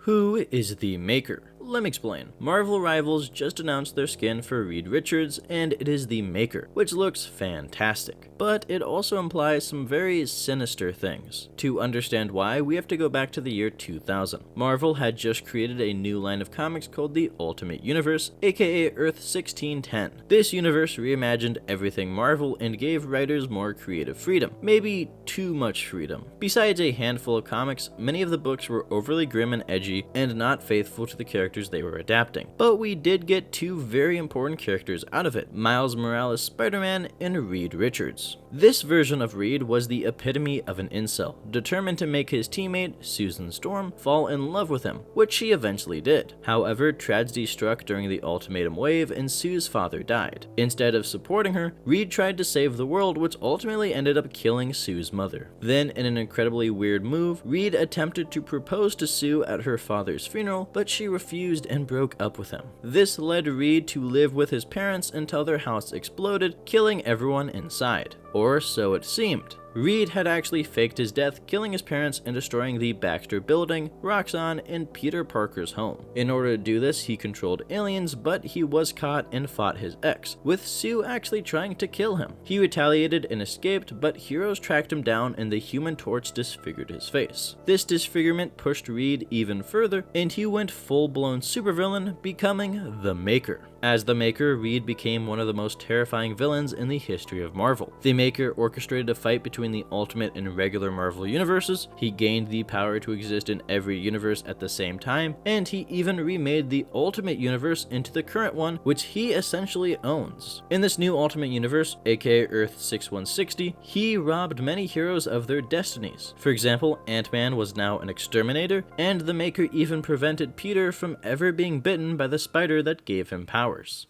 Who is the Maker? Let me explain. Marvel Rivals just announced their skin for Reed Richards, and it is the Maker, which looks fantastic. But it also implies some very sinister things. To understand why, we have to go back to the year 2000. Marvel had just created a new line of comics called the Ultimate Universe, aka Earth 1610. This universe reimagined everything Marvel and gave writers more creative freedom. Maybe too much freedom. Besides a handful of comics, many of the books were overly grim and edgy and not faithful to the characters they were adapting. But we did get two very important characters out of it, Miles Morales' Spider-Man and Reed Richards. This version of Reed was the epitome of an incel, determined to make his teammate, Susan Storm, fall in love with him, which she eventually did. However, tragedy struck during the Ultimatum wave and Sue's father died. Instead of supporting her, Reed tried to save the world, which ultimately ended up killing Sue's mother. Then, in an incredibly weird move, Reed attempted to propose to Sue at her father's funeral, but she refused and broke up with him. This led Reed to live with his parents until their house exploded, killing everyone inside. Or so it seemed. Reed had actually faked his death, killing his parents and destroying the Baxter Building, Roxxon, and Peter Parker's home. In order to do this, he controlled aliens, but he was caught and fought his ex, with Sue actually trying to kill him. He retaliated and escaped, but heroes tracked him down and the Human Torch disfigured his face. This disfigurement pushed Reed even further, and he went full-blown supervillain, becoming the Maker. As the Maker, Reed became one of the most terrifying villains in the history of Marvel. The Maker orchestrated a fight between the Ultimate and regular Marvel universes, he gained the power to exist in every universe at the same time, and he even remade the Ultimate Universe into the current one, which he essentially owns. In this new Ultimate Universe, aka Earth 6160, he robbed many heroes of their destinies. For example, Ant-Man was now an exterminator, and the Maker even prevented Peter from ever being bitten by the spider that gave him powers.